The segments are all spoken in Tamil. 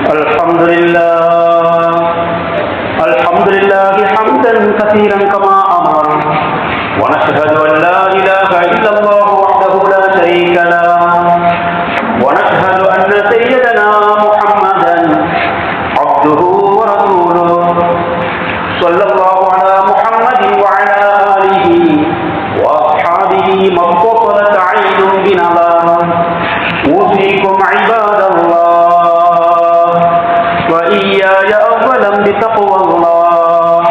الحمد لله حمدا كثيرا كما أمر ونشهد أن لا إله إلا الله وحده لا شريك له ونشهد أن سيدنا محمدا عبده ورسوله صلى الله على محمد وعلى آله وأصحابه ما اتصلت عين بنظر أوصيكم عباد الله وإياي أولا بتقوى الله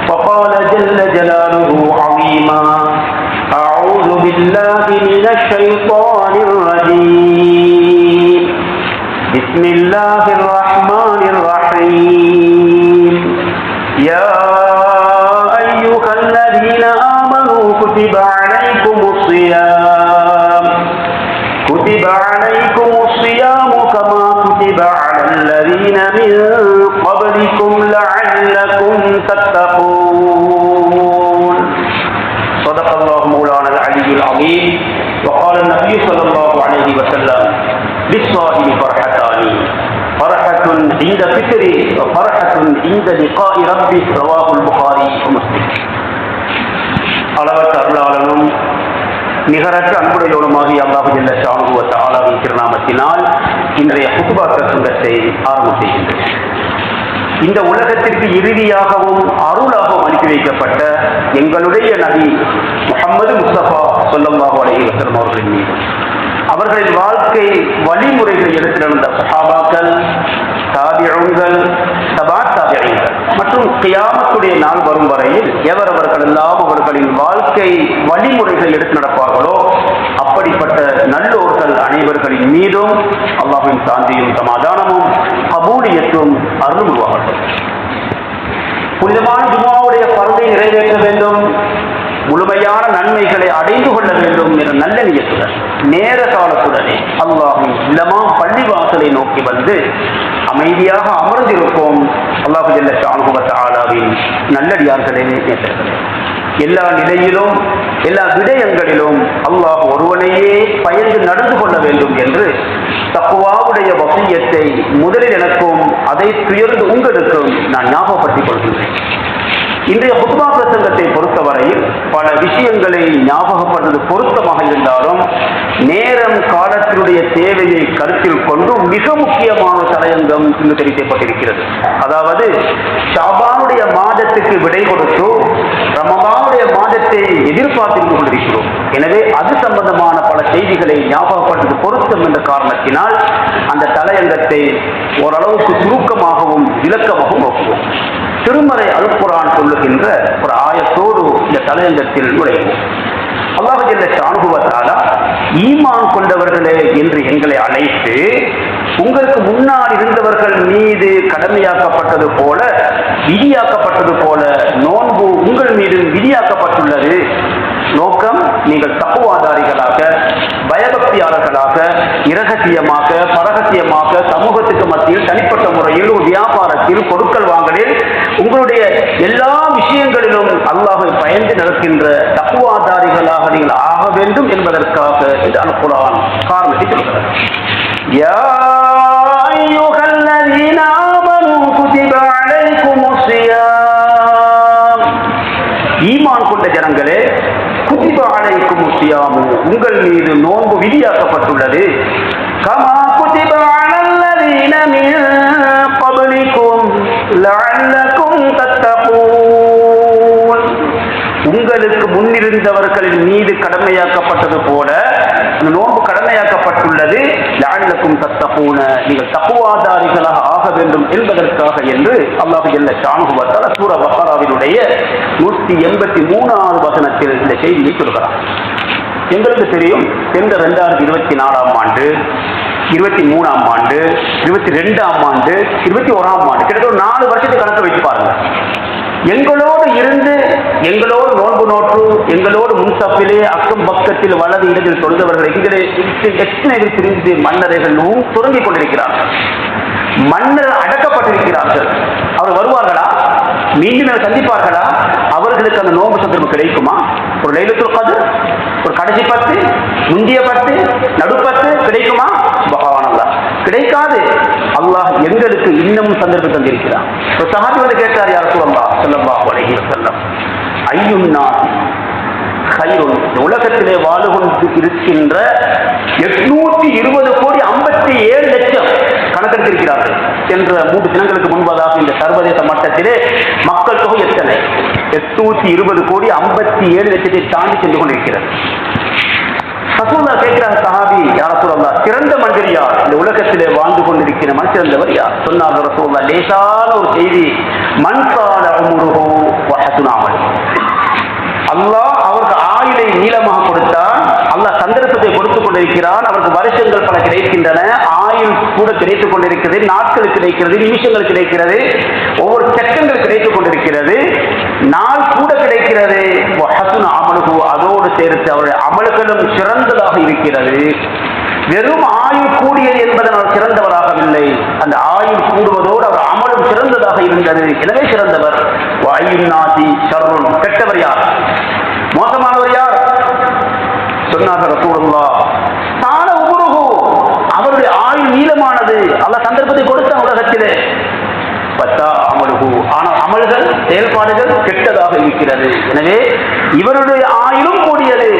فقال جل جلاله عظيما أعوذ بالله من الشيطان الرجيم بسم الله الرحمن الرحيم يا أيها الذين آمنوا كتب عليكم الصيام كما كتب على الذين من قبلكم لعلكم تتقون صدق الله مولانا العلي العظيم وقال النبي صلى الله عليه وسلم للصائم فرحتان فرحة عند فطره وفرحة عند لقاء ربه رواه البخاري ومسلم அளவற்ற அருளாளனும் நிகரற்ற அன்புடையோனுமாகிய அல்லாஹு ஜல்ல ஷானுஹு வ தஆலாவின் திருநாமத்தினால் இன்றைய குத்பா பிரசங்கத்தை ஆரம்பம் செய்கின்றேன். இந்த உலகத்திற்கு இறுதியாகவும் அருளாகவும் அனுப்பி வைக்கப்பட்ட எங்களுடைய நபி முஹம்மது முஸ்தபா ஸல்லல்லாஹு அலைஹி வஸல்லம் அவர்களின் மீது அவர்களின் வாழ்க்கை வழிமுறைகளை எடுத்து நடந்த சஹாபாக்கள், தாபிஊன்கள், தபா தாபிஈன்கள் மற்றும் கியாமத்துடைய நாள் வரும் வரையில் எவரவர்களெல்லாம் அவர்களின் வாழ்க்கை வழிமுறைகளை எடுத்து நடப்பார்களோ அப்படிப்பட்ட நல்லோர்கள் அனைவர்களின் மீதும் அல்லாஹ்வின் சாந்தியும் சமாதானமும் கபூலியத்தும் அருளும் உருவாகட்டும். புனிதமான ஜும்ஆவுடைய பர்தை நிறைவேற்ற வேண்டும், முழுமையான நன்மைகளை அடைந்து கொள்ள வேண்டும் என்ற நல்ல நியத்துடன் நேர காலத்துடனே அல்லாஹ்வின் இல்லமாம் பள்ளிவாசலை நோக்கி வந்து அமைதியாக அமர்ந்திருப்போம். அல்லாஹு ஜல்ல ஷானுஹு வ தஆலாவின் நல்லடியார்களே, நேசர்களே, எல்லா நிலையிலும் எல்லா விடயங்களிலும் அல்லாஹ் ஒருவனையே பயந்து நடந்து கொள்ள வேண்டும் என்று தக்வாவுடைய வசியத்தை முதலில் எனக்கும் அதை துயர்ந்து உங்களுக்கும் நான் ஞாபகப்படுத்திக் கொள்கின்றேன். இன்றைய குத்பா பிரசங்கத்தை பொறுத்தவரையில் பல விஷயங்களை ஞாபகப்படுவது பொருத்தமாக இருந்தாலும் நேரம் காலத்தினுடைய தேவையை கருத்தில் கொண்டு மிக முக்கியமான தலையங்கம் இங்கு தெரிவிக்கப்பட்டிருக்கிறது. அதாவது ஷாபானுடைய மாதத்துக்கு விடை கொடுத்து ரமதானுடைய மாதத்தை எதிர்பார்த்து கொண்டிருக்கிறோம். எனவே அது சம்பந்தமான பல செய்திகளை ஞாபகப்படுவது பொருத்தம் என்ற காரணத்தினால் அந்த தலையங்கத்தை ஓரளவுக்கு சுருக்கமாகவும் விளக்கமாகவும் நோக்குவோம். திருமறை அல் குர்ஆன் சொல்லுகின்ற ஒரு ஆயத்தோடு இந்த தலையங்கத்தில் நுழைவோம். அல்லாஹ் ஜல்ல ஷானுஹு வ தஆலா ஈமான் கொண்டவர்களே என்று எங்களை அழைத்து உங்களுக்கு முன்னால் இருந்தவர்கள் மீது கடமையாக்கப்பட்டது போல விதியாக்கப்பட்டது போல நோன்பு உங்கள் மீது விதியாக்கப்பட்டுள்ளது. நோக்கம், நீங்கள் தக்குவாதாரிகளாக, பயபக்தியாளர்களாக, இரகசியமாக, பரகசியமாக, சமூகத்துக்கு மத்தியில் தனிப்பட்ட முறையில் ஒரு வியாபாரத்தில் கொடுக்கல் வாங்கலில் உங்களுடைய எல்லா விஷயங்களிலும் அல்லாஹ்வை பயந்து நடக்கின்ற தக்குவாதாரிகளாக நீங்கள் ஆக வேண்டும் என்பதற்காக இந்த அல் குர்ஆன் காரணத்தை சொல்கிறது. யா அய்யுஹல்லதீன ஆமனூ குதிப அலைக்குமுஸ் ஸியாம், ஈமான் கொண்ட ஜனங்களே, குதிப அலைக்குமுஸ் ஸியாம், உங்கள் மீது நோன்பு விதியாக்கப்பட்டுள்ளது. கமா குதிப அலல்லதீன மின் கப்லிக்கும் லஅல்லக்கும் தத்தகூன், உங்களுக்கு முன்னிருந்தவர்களின் மீது கடமையாக்கப்பட்டது போல அந்த நோன்பு கடமையாக்கப்பட்டுள்ளது. லஅல்லக்கும் தத்தகூன, நீங்கள் தக்வாதாரிகளாக ஆக வேண்டும் என்பதற்காக என்று அல்லாஹ் ஜல்ல ஷானுஹு வ தஆலா சூரா பக்ராவினுடைய 183வது வசனத்தில் இந்த செய்தியை சொல்கிறார். எங்களுக்கு தெரியும், சென்ற 2024ஆம் ஆண்டு, 23ஆம் ஆண்டு, 22ஆம் ஆண்டு, 21ஆம் ஆண்டு, கிட்டத்தட்ட 4 வருஷத்தை கணக்கு வைத்து பாருங்க. எங்களோடு இருந்து எங்களோடு நோன்பு நோற்று எங்களோடு முன்சப்பிலே அக்கம் பக்கத்தில் வலது இடத்தில் தொழுதவர்கள் எத்தனை பிரிந்து மன்னர்கள் தொடங்கிக் கொண்டிருக்கிறார்கள். மன்னர் அடக்கப்பட்டிருக்கிறார்கள். அவர் வருவார்களா? மீண்டும் சந்திப்பார்களா? அவர்களுக்கு அந்த நோன்பு சந்தர்ப்பம் கிடைக்குமா? ஒரு லைலத்துல் கத்ர், ஒரு கடைசி 10, முந்திய 10, நடு 10 கிடைக்குமா? சுப்ஹானல்லாஹ். கிடைக்காது. அல்லாஹ் எங்களுக்கு இன்னமும் சந்தர்ப்பம் தந்திருக்கிறான். ஒரு சஹாபி வந்து கேட்டார், யா ரசூலல்லாஹ் ஸல்லல்லாஹு அலைஹி வஸல்லம், ஐயுன் நாஸ் கைருன், உலகத்திலே வாழ்ந்து கொண்டு இருக்கின்ற 820 கோடி 57 லட்சம் கணக்கெடுத்திருக்கிறார்கள் என்ற 3 தினங்களுக்கு முன்பதாக இந்த சர்வதேச மட்டத்திலே மக்கள் தொகை எத்தனை? 820 கோடி 57 லட்சத்தை தாண்டி சென்று கொண்டிருக்கிறது. ரசூலுல்லாஹ் கேட்கிறார், சஹாபி, யா ரசூலல்லாஹ், சிறந்த மனிதர் யார்? இந்த உலகத்திலே வாழ்ந்து கொண்டிருக்கிற சிறந்தவர் யார்? சொன்னார் ரசூலுல்லாஹ், லேசான ஒரு செய்தி, மன் ஸால உம்ருஹு வ ஹஸன அமலுஹு. அல்லாஹ் அவருக்கு ஆயுளை நீளமாக கொடுத்தான். அல்லாஹ் சந்தர்ப்பத்தை கொடுத்துக் கொண்டிருக்கிறான். அவருக்கு வருஷங்கள் பல கிடைக்கின்றன, ஆயுள் கூட கிடைத்துக் கொண்டிருக்கிறது, நாட்கள் கிடைக்கிறது, நிமிஷங்கள் கிடைக்கிறது, ஒவ்வொரு செகண்ட்கள் கிடைத்துக் கொண்டிருக்கிறது, நாள் கூட கிடைக்கிறது. ஹஸன அமலுஹு, அதோடு சேர்த்து அவருடைய அமல்களும் சிறந்ததாக இருக்கிறது. வெறும் ஆயுள் கூடியது என்பதன் அவர் சிறந்தவராகவில்லை, அந்த ஆயுள் கூடுவதோடு அவர் அமலும் சிறந்ததாக இருந்தது. எனவே சிறந்தவர். கெட்டவர் யார்? மோசமானவர் யார்? சொன்னார்கள் ரசூலுல்லாஹ், தான உம்ருஹு, அவருடைய ஆயுள் நீளமானது. அல்லாஹ் சந்தர்ப்பத்தை கொடுத்தான் உலகத்திலே. பத்தா அமலுஹு, ஆனால் அமல்கள் செயல்பாடுகள் கெட்டதாக இருக்கிறது. எனவே இவருடைய ஆயுளும் கூடியது,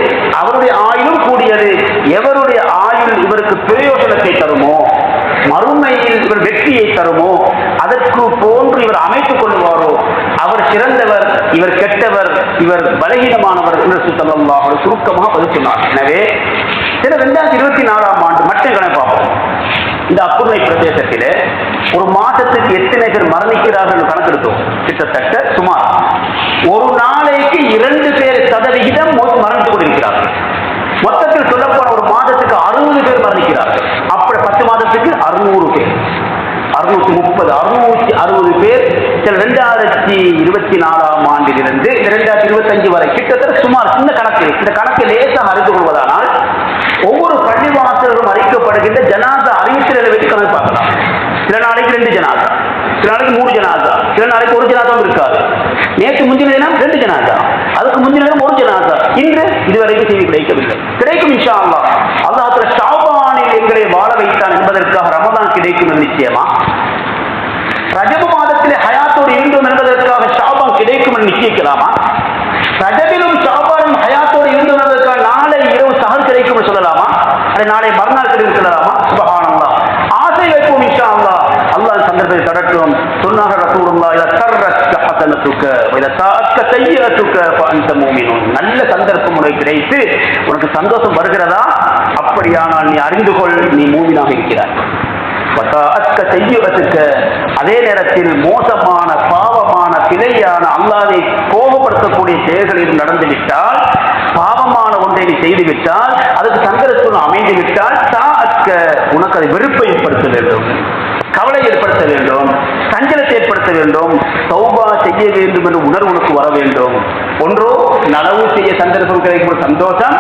அவருடைய ஆயுளும் கூடியது. எவருடைய ஆயுள் இவருக்கு பிரயோஜனத்தை தருமோ, மறுமையில் இவர் வெற்றியை தருமோ, அதற்கு போன்று இவர் அமைத்துக் கொள்வாரோ அவர் சிறந்தவர், இவர் கெட்டவர், இவர் பலகீனமானவர் என்று ஸல்லல்லாஹு அலைஹி சுருக்கமாக பதில் சொன்னார். எனவே 2024ஆம் ஆண்டு மட்டும் கணக்காகும். இந்த அக்குர்ணை பிரதேசத்திலே ஒரு மாதத்துக்கு எத்தனை பேர் மரணிக்கிறார்கள் கணக்கெடுத்தோம். கிட்டத்தட்ட சுமார் ஒரு நாளைக்கு 2 பேர் சதவிகிதம் மரணித்துக் கொண்டிருக்கிறார்கள். மொத்தத்தில் சொல்லப்போன ஒரு மாதத்துக்கு 60 பேர் மரணிக்கிறார்கள். அப்படி 10 மாதத்துக்கு 600 பேர், 630, 660 பேர் 2024ஆம் ஆண்டிலிருந்து 2025 வரை கிட்டத்தட்ட சுமார் சின்ன கணக்கு. இந்த கணக்கை லேசாக அறிந்து கொள்வதானால் ஒவ்வொரு பள்ளிவாசலும் அறிக்கப்படுகின்ற ஜனாதா அறிவித்தலை வைத்து கணக்கு பார்க்கலாம். சில நாளைக்கு 2 ஜனாதா, சில நாளைக்கு 3 ஜனாதா, சில நாளைக்கு 1 ஜனாதாவும் இருக்காது. நேற்று முந்தின தினம் 2 ஜனாதா, அதுக்கு முந்தின தினம் 1 ஜனாதா. இன்று இதுவரைக்கும் செய்தி கிடைக்கவில்லை. கிடைக்கும் இன்ஷா அல்லாஹ். அல்லாஹ் தஆலா ஷஅபானில் எங்களை வாழ வைத்தான் என்பதற்காக ரமதான் கிடைக்கும் நிச்சயமா? ரஜபு மாதத்திலே ஹயாத்தோடு இருந்தோம் என்பதற்காக ஷஅபான் கிடைக்கும் என்று நிச்சயிக்கலாமா? ரஜபிலும் ஷஅபானும் ஹயாத்தோடு இருந்தோம் என்பதற்காக நாளை இரவு சஹர் கிடைக்கும் என்று சொல்லலாமா? அதை நாளை மறுநாள் கிடைக்கும் சொல்லலாமா? சுப்ஹானல்லாஹ். ஆசை வைப்போம் இன்ஷா அல்லாஹ். அல்லாஹ் சந்தர்ப்பத்தை தரட்டும். சொன்னார்கள் ரசூலுல்லாஹ், இதா சர்ரத்க ஹஸனத்துக வ இதா ஸஅத்க ஸய்யிஅத்துக ஃபஅன்த மூமினுன். நல்ல சந்தர்ப்பம் உனக்கு கிடைத்து உனக்கு சந்தோஷம் வருகிறதா? அப்படியானால் நீ அறிந்து கொள், நீ மூமினாக இருக்கிறாய். அதே நேரத்தில் மோசமான, பாவமான, பிழையான, அல்லாஹ்வை கோபப்படுத்தக்கூடிய செயல்களில் நடந்துவிட்டால், பாவமான ஒன்றை நீ செய்துவிட்டால், அதுக்கு சங்கரத்துடன் அமைந்துவிட்டால், உனக்கு அதை வெறுப்பை ஏற்படுத்த வேண்டும், கவலை ஏற்படுத்த வேண்டும், சஞ்சலத்தை ஏற்படுத்த வேண்டும், தௌபா செய்ய வேண்டும் என்ற உணர்வு உனக்கு வர வேண்டும். ஒன்றோ நலவு செய்ய சந்தர்ப்பம் கிடைக்கும் சந்தோஷம்,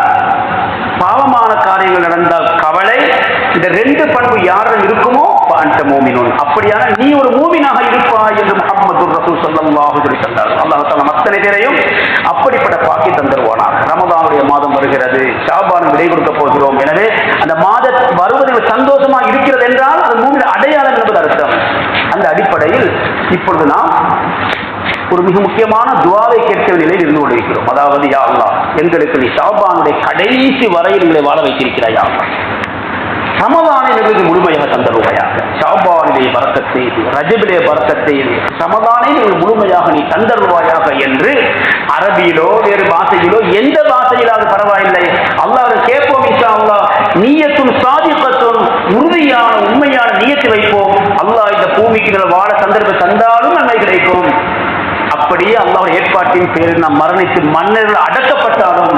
பாவமான காரியங்கள் நடந்தால் கவலை. இந்த 2 பண்பு யாரும் இருக்குமோ அந்த மூமினூன், அப்படியான நீ ஒரு மூமினாக இருப்பாய் என்று முஹம்மது ரசூல் ஸல்லல்லாஹு அலைஹி வஸல்லம் அல்லாஹ் தஆலா அத்தனை பேரையும் அப்படிப்பட்ட பாக்கி தந்தருவானார். ரமதானுடைய மாதம் வருகிறது, ஷஅபான் விடை கொடுக்க போகிறோம். எனவே அந்த மாதம் வருவதில் சந்தோஷமாக இருக்கிறது என்றால் அது மூமின் அடையாளம் என்பது அர்த்தம். அந்த அடிப்படையில் இப்பொழுது நாம் ஒரு மிக முக்கியமான துஆவை கேட்க நிலையில் இருந்து கொண்டிருக்கிறோம். அதாவது, யா அல்லாஹ், எங்களுக்கு நீ ஷஅபானுடைய கடைசி வரையில் எங்களை வாழ வைத்திருக்கிறாய். யா அல்லாஹ், ரமதானை எங்களுக்கு முழுமையாக தந்தருவாயாக. ஷஅபானிலே பரக்கத் செய்து, ரஜபிலே பரக்கத் செய்து, ரமதானை நீங்கள் முழுமையாக நீ தந்தருவாயாக என்று அரபியிலோ வேறு பாஷையிலோ எந்த பாஷையிலாவது பரவாயில்லை, அல்லாஹ் கேட்போம். இன்ஷா அல்லாஹ் நிய்யத்துன் சாதிகத்துன், உறுதியான உண்மையான நிய்யத்தை வைப்போம். அல்லாஹ் இந்த பூமிக்கு வாழ சந்தர்ப்பம் தந்தாலும் நன்மை கிடைக்கும். அப்படியே அல்லாஹ் ஏற்பாட்டின் பேரில் நாம் மரணித்து மன்னர்கள் அடக்கப்பட்டாலும்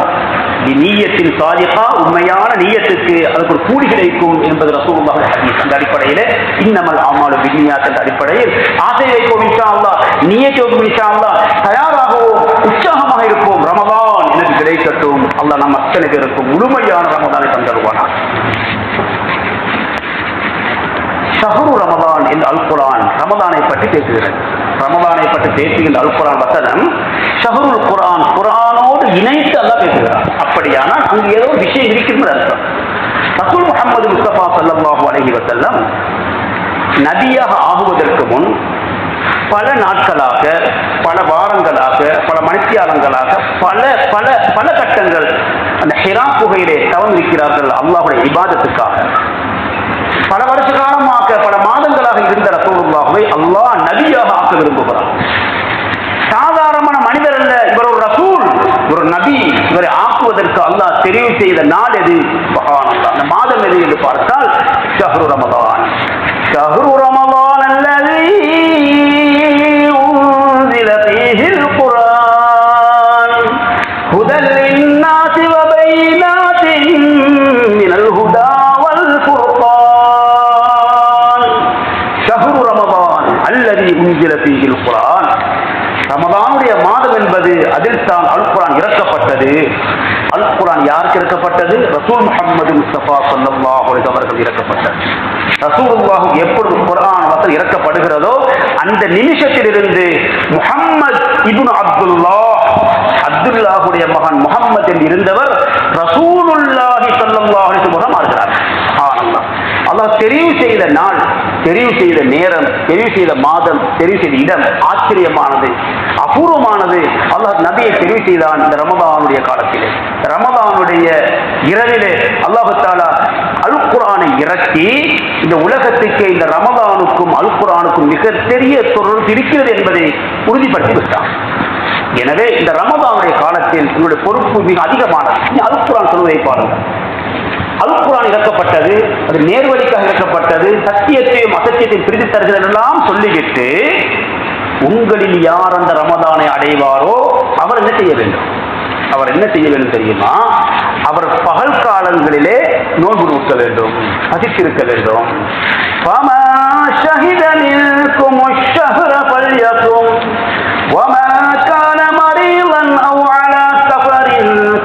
நீயத்தின் சாதிகா, உண்மையான நீயத்துக்கு அதுக்கு ஒரு கூலி கிடைக்கும் என்பது ரசூலுல்லாஹ் ஹதீஸ். அந்த அடிப்படையில் இன்னமல் அமாலு பின்னியாத் என்ற அடிப்படையில் ஆசை வைப்போம். இன்ஷா அல்லாஹ் நியத் வைப்போம். இன்ஷா அல்லாஹ் தயாராகவும் உற்சாகமாக இருப்போம். ரமதான் எனக்கு கிடைக்கட்டும். அல்லாஹ் நம் அத்தனை பேருக்கும் முழுமையான ரமதானை தந்தருவானார். ஷஹ்ரு ரமதான் என்று அல் குர்ஆன் ரமதானை பற்றி பேசுகிறது. ரமதானை பற்றி பேசுகின்ற அல் குர்ஆன் வசனம் ஷஹ்ருல் குர்ஆன், குர்ஆனோடு இணைத்து அல்லாஹ் பேசுகிறார். அப்படியானால் அங்கு ஏதோ விஷயம் இருக்கிறது அர்த்தம். ரசூல் முஹம்மது முஸ்தபா ஸல்லல்லாஹு அலைஹி வஸல்லம் நபியாக ஆகுவதற்கு முன் பல நாட்களாக, பல வாரங்களாக, பல மணித்தியாலங்களாக, பல பல பல கட்டங்கள் அந்த ஹிரா குகையிலே தவம் இருக்கிறார்கள் அல்லாஹ்வுடைய இபாதத்துக்காக. பல வருஷ காலமாக, பல மாதங்களாக இருந்த ரசூலுல்லாஹ்வை அல்லாஹ் நபியாக ஆக்க விரும்புகிறார். சாதாரணமான மனிதர் அல்ல, இவர் ஒரு ரசூல், ஒரு நபி. இவரை ஆக்குவதற்கு அல்லாஹ் தெரிவு செய்த நாள் எது? சுப்ஹானல்லாஹ். அந்த மாதம் எது என்று பார்த்தால் ஷஹ்ரு ரமதான். ஷஹ்ரு ரமதான் அல்லதி உன்ஸில ஃபீஹில் குர்ஆன் ஹுதல் லின்னாஸி வ பைனாத்தின் மினல் ஹுதா வல் ஃபுர்கான். ஷஹ்ரு ரமதான் அல்லதி உன்ஸில ஃபீஹில் குர்ஆன். ரமதானுடைய மாதம் என்பது அதில் தான் அல் குர்ஆன் இறக்கப்பட்டது. அல் குர்ஆன் யாருக்கு இறக்கப்பட்டது? ரசூல் முஹம்மது முஸ்தபா ஸல்லல்லாஹு அலைஹி அவர்கள் இறக்கப்பட்டது. ரசூலுல்லாஹ் எப்பொழுது குர்ஆன் வசனம் இறக்கப்படுகிறதோ அந்த நிமிஷத்திலிருந்து முஹம்மது இப்னு அப்துல்லாஹுடைய மகன் முஹம்மது என்று இருந்தவர் ரசூலுல்லாஹி ஸல்லல்லாஹு அலைஹி வஸல்லம் மாறுகிறார். சுப்ஹானல்லாஹ். அல்லாஹ் தெரிவு செய்த நாள், தெரிவு செய்த நேரம், தெரிவு செய்த மாதம், தெரிவு செய்த இடம் ஆச்சரியமானது, அபூர்வமானது. அல்லாஹ் நபியை தெரிவு செய்தான் இந்த ரமதானுடைய காலத்திலே. ரமதானுடைய இரவிலே அல்லாஹ் தஆலா அல் குர்ஆனை இறக்கி இந்த உலகத்துக்கு இந்த ரமதானுக்கும் அல் குர்ஆனுக்கும் மிகப்பெரிய தொடர்பு இருக்கிறது என்பதை உறுதிப்படுத்தி விட்டான். எனவே இந்த ரமதானுடைய காலத்தில் உங்களுடைய பொறுப்பு மிக அதிகமானது. அல் குர்ஆன் சொல்வதை பாருங்கள். அல் குர்ஆன் இறக்கப்பட்டது, அது நேர்வழிக்காக இறக்கப்பட்டது, சத்தியத்தையும் அசத்தியத்தையும் பிரித்து தருகிறது எல்லாம் சொல்லிவிட்டு உங்களில் யார் அந்த ரமதானை அடைவாரோ அவர் என்ன செய்ய வேண்டும்? அவர் என்ன செய்ய வேண்டும் தெரியுமா? அவர் பகல் காலங்களிலே நோன்பு நோக்க வேண்டும், பசித்திருக்க வேண்டும். فَمَا شَهِدَ مِنكُمُ الشَّهْرَ فَلْيَصُمْ وَمَا كَانَ مَرِيضًا أَوْ عَلَى سَفَرٍ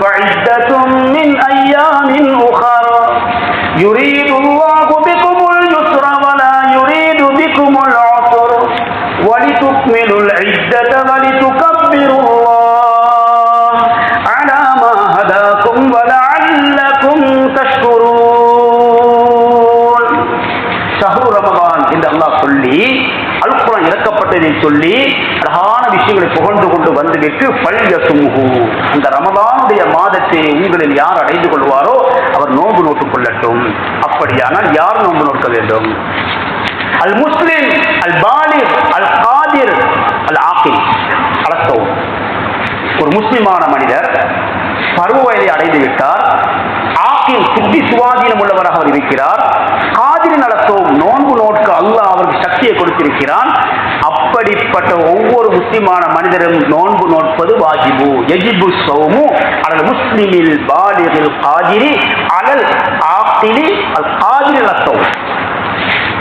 فَعِدَّةٌ مِنْ أَيَّامٍ أُخَرَ يُرِيدُ اللَّهُ بِكُمُ الْيُسْرَ وَلَا يُرِيدُ بِكُمُ الْعُسْرَ وَلِتُكْمِلُوا الْعِدَّةَ وَلِتُكَبِّرُوا اللَّهَ عَلَى مَا هَدَاكُمْ وَلَعَلَّكُمْ تَشْكُرُونَ. ஷஹ்ரு ரமதான் என்று அல்லாஹ் சொல்லி அல் குர்ஆன் இறக்கப்பட்டதை சொல்லி அழகான விஷயங்களை புகழ்ந்து கொண்டு வந்துவிட்டு ஃபல்யசும்ஹு, அந்த ரமதானுடைய மாதத்தை உங்களில் யார் அடைந்து கொள்வாரோ அவர் நோன்பு நோட்டுக் கொள்ளட்டும். அப்படியானால் யார் நோன்பு நோக்க வேண்டும்? அல் முஸ்லிம், அல் பாலிக், அல் காதிர், அல் ஆகில். அலத்தோ ஒரு முஸ்லிமான மனிதர் பருவ வயதை அடைந்து விட்டார். ஆகில் புத்தி சுவாதீனம் உள்ளவராக அவர் இருக்கிறார். காதிரின் அலத்தோ நோன்பு நோட்க அல்லாஹ் அவருக்கு சக்தியை கொடுத்திருக்கிறான். அப்படிப்பட்ட ஒவ்வொரு முஸ்லிமான மனிதரும் நோன்பு நோட்பது வாஜிபு. யஜிபு ஸௌமு அலல் முஸ்லிமில் பாலிகில் காதிரி அலல் ஆகிலி அல் காதிரில் அலத்தோ.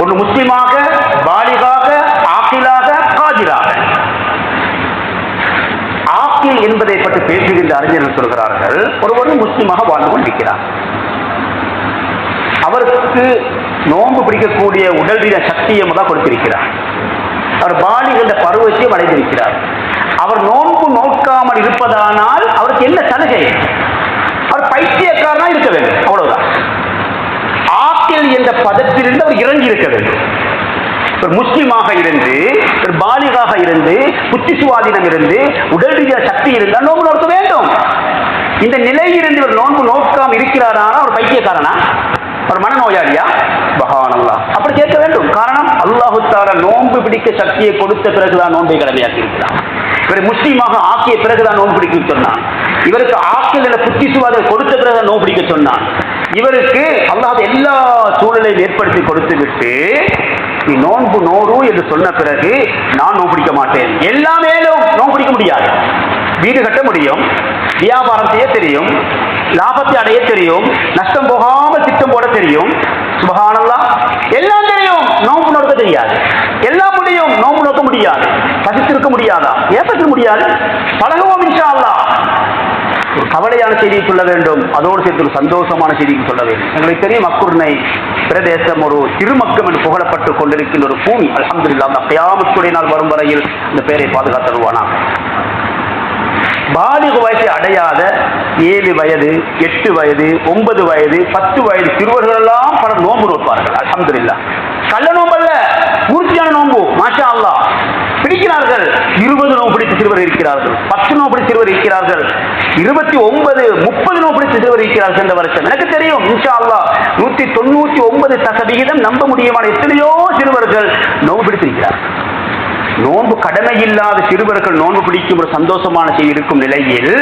ஒரு முஸ்லிமாக, பாலிகாக, ஆகிலாக, காதிராக. ஆகில் என்பதை பற்றி பேசுகின்ற அறிஞர்கள் சொல்கிறார்கள், ஒருவர் முஸ்லிமாக வாழ்ந்து கொண்டிருக்கிறார். அவருக்கு நோன்பு பிடிக்கக்கூடிய உடல் வீர சக்தியை தான் கொடுத்திருக்கிறார். அவர் பாலிகின்ற பருவத்தையும் அடைந்திருக்கிறார். அவர் நோன்பு நோக்காமல் இருப்பதானால் அவருக்கு என்ன சலுகை? அவர் பைத்தியக்காரனா இருக்க வேண்டும், அவ்வளவுதான். ஆக்கில் என்ற பதத்திலிருந்து அவர் இறங்கி இருக்க வேண்டும். ஒரு முஸ்லிமாக இருந்து, ஒரு பாலிகாக இருந்து, புத்தி சுவாதீனம் இருந்து, உடல் ரீதிய சக்தி இருந்தால் நோன்பு நோக்க வேண்டும். இந்த நிலையிலிருந்து ஒரு நோன்பு நோக்காமல் இருக்கிறாரா? ஒரு பைத்தியக்காரனா? ஒரு மனநோயாளியா? சுப்ஹானல்லாஹ். அப்படி கேட்க வேண்டும். காரணம், அல்லாஹ் தஆலா நோன்பு பிடிக்க சக்தியை கொடுத்த பிறகுதான் நோன்பை கடமையாக்கி இருக்கிறார். இவரை முஸ்லீமாக ஆக்கிய பிறகுதான் நோன்பு பிடிக்க சொன்னான். இவருக்கு ஆக்கிய புத்தி சுவாதம் கொடுத்த பிறகு நோன்பு பிடிக்க சொன்னான். இவருக்கு அல்லாஹ் எல்லா சூழலையும் ஏற்படுத்தி கொடுத்து விட்டு நீ நோன்பு நோறு என்று சொன்ன பிறகு நான் நோன்பு பிடிக்க மாட்டேன். எல்லாமே நோன்பு பிடிக்க முடியாது. வீடு கட்ட முடியும், வியாபாரம் செய்ய தெரியும், லாபத்தை அடைய தெரியும், நஷ்டம் போகாமல் திட்டம் போட தெரியும். சுப்ஹானல்லாஹ். எல்லாம் தெரியும், நோன்பு நோக்க தெரியாது. எல்லாம் முடியும், நோன்பு நோக்க முடியாது. பசித்திருக்க முடியாதா? ஏன் பசிக்க முடியாது? பழகுவோம் இன்ஷா அல்லாஹ். ஒரு கவலையான செய்தியை சொல்ல வேண்டும், அதோடு சேர்த்து ஒரு சந்தோஷமான செய்தியை சொல்ல வேண்டும். எங்களுக்கு தெரியும், அக்குர்னை பிரதேசம் ஒரு திருமக்கம் என்று புகழப்பட்டுக் கொண்டிருக்கின்ற ஒரு பூமி. அல்ஹம்துலில்லாஹ், அந்த கியாமத்துடைய நாள் வரும் வரையில் இந்த பெயரை பாதுகாத்தருவானா. பாலிக வயசை அடையாத 7 வயது 8 வயது 9 வயது 10 வயது சிறுவர்கள் எல்லாம் பலர் நோன்பு நோட்பார்கள். அல்ஹம்துலில்லாஹ். கள்ள நோன்பு அல்ல, பூர்த்தியான நோன்பு. மாஷா அல்லாஹ் பிடிக்கிறார்கள். 20 நோன்பு பிடித்த சிறுவர் இருக்கிறார்கள், 10 நோன்பு பிடித்த சிறுவர் இருக்கிறார்கள், 29 30 நோன்பு பிடித்த சிறுவர் இருக்கிறார்கள். என்ற வருஷம் எனக்கு தெரியும். இன்ஷா அல்லாஹ் 199% நம்ப முடியுமான எத்தனையோ சிறுவர்கள் நோன்பு பிடித்திருக்கிறார்கள். நோன்பு கடமை இல்லாத சிறுவர்கள் நோன்பு பிடிக்கும் ஒரு சந்தோஷமான செய்தி இருக்கும் நிலையில்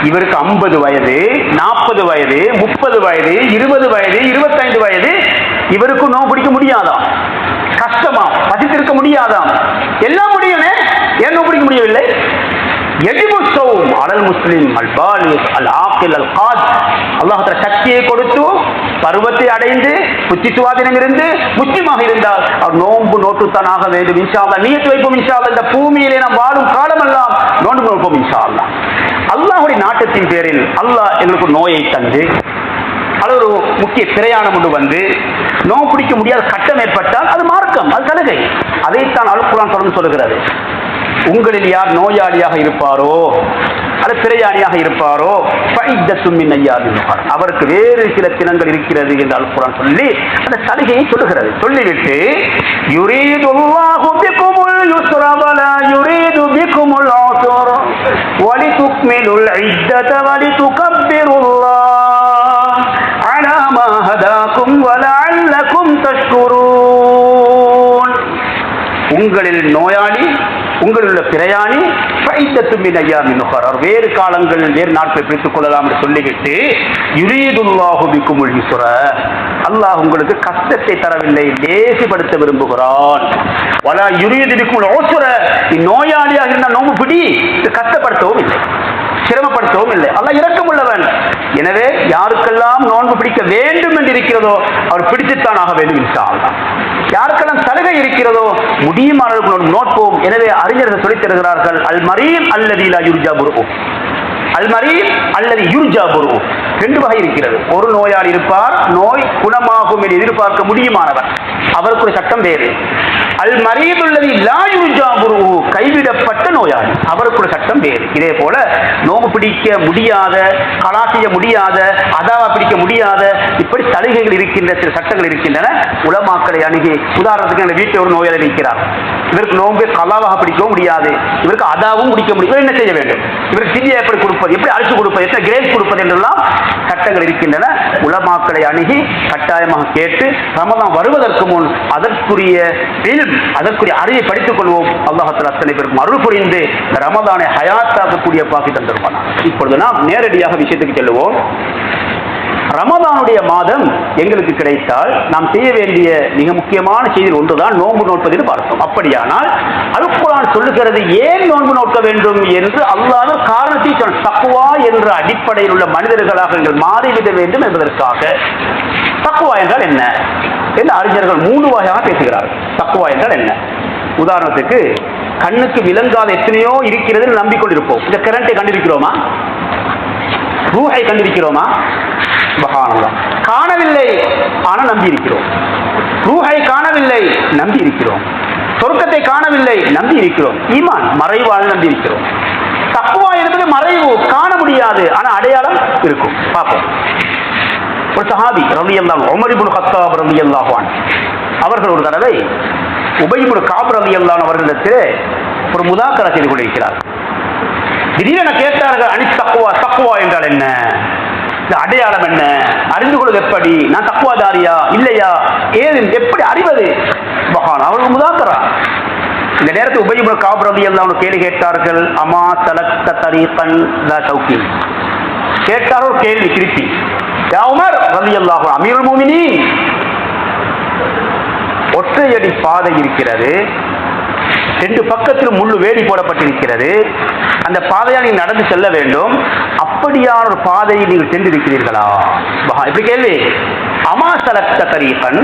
இவருக்கு 50 வயது 40 வயது 30 வயது 20 வயது 25 வயது இவருக்கு நோன்பு பிடிக்க முடியாதாம். கஷ்டமா, பசித்திருக்க முடியாதாம். எல்லாம் முடியுமே, ஏன் நோன்பு பிடிக்க முடியவில்லை? அலல் முஸ்லிம் அல் பாலிக் அல் ஆக்கில் அல் காத். அல்லாஹ் சக்தியை கொடுத்து பருவத்தை அடைந்து புத்தி சுவாதீனம் இருந்து முஸ்லிமாக இருந்தால் அவர் நோன்பு நோட்டுத்தான் ஆக வேண்டும். இன்ஷா அல்லாஹ் நியத்து வைப்போம். இன்ஷா அல்லாஹ் இந்த பூமியிலே நாம் வாழும் காலமெல்லாம் நோன்பு நோட்போம். இன்ஷா அல்லாஹ் அல்லாஹ்வுடைய நாட்டத்தின் பேரில் அல்லாஹ் எங்களுக்கு நோயை தந்து அது ஒரு முக்கிய பிரயாணம் கொண்டு வந்து நோன்பு பிடிக்க முடியாத கட்டம் ஏற்பட்டால் அது மார்க்கம், அது சலுகை. அதைத்தான் அல் குர்ஆன் தொடர்ந்து சொல்லுகிறது. உங்களில் யார் நோயாளியாக இருப்பாரோ அல்லது பிரயாணியாக இருப்பாரோ அவருக்கு வேறு சில தினங்கள் இருக்கிறது என்று அல் குர்ஆன் சொல்லி அந்த சலுகையை சொல்லுகிறது. சொல்லிவிட்டு யுரீதுல்லாஹு பிகுமுல் யுஸ்ர வலா யுரீது பிகுமுல் உஸ்ர வலிதுக்மிலுல் இத்தத வலிதுகப்பிருல்லாஹ் அலா மா ஹதாகும் வலஅல்லகும் தஷ்குரூன். உங்களில் நோயாளி, உங்களுள்ள பிரயாணி வேறு காலங்களில் வேறு நாட்களை பிரித்துக் கொள்ளலாம் என்று சொல்லிவிட்டு யுரீதுல்லாஹு பிகுமுல் யுஸ்ர, அல்லாஹ் உங்களுக்கு கஷ்டத்தை தரவில்லை, லேசிப்படுத்த விரும்புகிறான். வலா யுரீது பிகுமுல் உஸ்ர, நோயாளியாக இருந்தால் நோம்பு பிடி, கஷ்டப்படுத்தவும் இல்லை, சிரமப்படுத்தவும் இல்லை. அல்லாஹ் இரக்கமுள்ளவன். எனவே யாருக்கெல்லாம் நோன்பு பிடிக்க வேண்டும் என்று இருக்கிறதோ அவர் பிடித்துத்தான் ஆக வேண்டும். இன்ஷா அல்லாஹ் யாருக்கெல்லாம் சலுகை இருக்கிறதோ முடியுமானவர்களோடு நோட்போம். எனவே அறிஞர்கள் சொல்லித் தருகிறார்கள், அல் மரீம் அல்லதி லா யுர்ஜா புர்உ, அல் மரீம் அல்லதி யுர்ஜா புர்உ. 2 வகை இருக்கிறது. ஒரு நோயாளி இருப்பார், நோய் குணமாகும் என்று எதிர்பார்க்க முடியுமானவர், அவருக்கு ஒரு சட்டம் வேறு. அல் மரீது அல்லதி லா யுர்ஜா புர்உ, கைவிடப்பட்ட நோயாளி, அவருக்கு ஒரு சட்டம் வேறு. இதே போல நோம்பு பிடிக்க முடியாத, கலா செய்ய முடியாத, அதாவா பிடிக்க முடியாத, இப்படி சலுகைகள் இருக்கின்ற சில சட்டங்கள் இருக்கின்றன. உலமாக்களை அணுகி, உதாரணத்துக்கு எங்கள் வீட்டில் ஒரு நோயாளி இருக்கிறார், இவருக்கு நோம்பு கலாவாக பிடிக்கவும் முடியாது, இவருக்கு அதாவும் பிடிக்க முடியும், இவர் என்ன செய்ய வேண்டும்? இவருக்கு சிதியா எப்படி கொடுப்பது, எப்படி அழைச்சு கொடுப்பது, எத்தனை கிரேஸ் கொடுப்பது என்றெல்லாம் சட்டங்கள் இருக்கின்றன. உலமாக்களை அணுகி கட்டாயமாக கேட்டு ரமதான் வருவதற்கு முன் அதற்குரிய அதற்குரிய அறிவை படித்துக் கொள்வோம். அல்லாஹ் தஆலா அத்தனை பேருக்கும் அருள் புரிந்து ரமதானை ஹயாத்தாக்கக்கூடிய பாக்கி தந்திருப்பான். இப்பொழுது நாம் நேரடியாக விஷயத்துக்கு செல்லுவோம். ரமதானுடைய மாதம் எங்களுக்கு கிடைத்தால் நாம் செய்ய வேண்டிய மிக முக்கியமான செய்தி ஒன்றுதான் நோன்பு நோட்பதில் பார்த்தோம். அப்படியானால் அல் குர்ஆன் சொல்லுகிறது ஏன் நோன்பு நோக்க வேண்டும் என்று அல்லாஹ் காரணத்தை சொன்ன தக்வா என்ற அடிப்படையில் உள்ள மனிதர்களாக நீங்கள் மாறிவிட வேண்டும் என்பதற்காக. தக்வா என்றால் என்ன என்று அறிஞர்கள் 3 வகையாக பேசுகிறார்கள். தக்வா என்றால் என்ன? உதாரணத்துக்கு கண்ணுக்கு விளங்காத எத்தனையோ இருக்கிறது நம்பிக்கொண்டிருப்போம். இந்த கரண்டை கண்டிருக்கிறோமா? ரூஹை கண்டிருக்கிறோமா? சுப்ஹானல்லாஹ். காணவில்லை, ஆனால் நம்பி இருக்கிறோம். ரூஹை காணவில்லை, நம்பி இருக்கிறோம். சொர்க்கத்தை காணவில்லை, நம்பி இருக்கிறோம். ஈமான் மறைவால் நம்பி இருக்கிறோம். தக்வா என்பது மறைவு, காண முடியாது, ஆனால் அடையாளம் இருக்கும். பார்ப்போம். ஒரு சஹாபி ரலியல்லாஹு உமர் இப்னு கத்தாப் ரலியல்லாஹு அன்ஹு அவர்கள் ஒரு தடவை உபய் இப்னு கஅப் ரலியல்லாஹு அவர்களிடத்திலே ஒரு முதாக்கரா செய்து கொண்டிருக்கிறார். திடீரென கேட்டார்கள், அனி தக்வா, தக்வா என்றால் என்ன, இந்த அடையாளம் என்ன, அறிந்து கொள்வது எப்படி, நான் தக்வாதாரியா இல்லையா, ஏது எப்படி அறிவது? சுப்ஹான், அவர்கள் முதாக்கரா. இந்த நேரத்தில் உபய் இப்னு கஅப் ரலியல்லாஹு அன்ஹு கேள்வி கேட்டார்கள், அமா தலக்த தரீகன் லா ஷௌகி. கேட்டார்கள் கேள்வி திருப்பி, யா உமர் ரலியல்லாஹு அன்ஹு, அமீருல் முஃமினீன், ஒற்றையடி பாதை இருக்கிறது, 2 பக்கத்திலும் முள்ளு வேலி போடப்பட்டிருக்கிறது, அந்த பாதையால் நீங்கள் நடந்து செல்ல வேண்டும், அப்படியான ஒரு பாதையை நீங்கள் சென்றிருக்கிறீர்களா? இப்படி கேள்வி. அமா சலக்த தரீகன்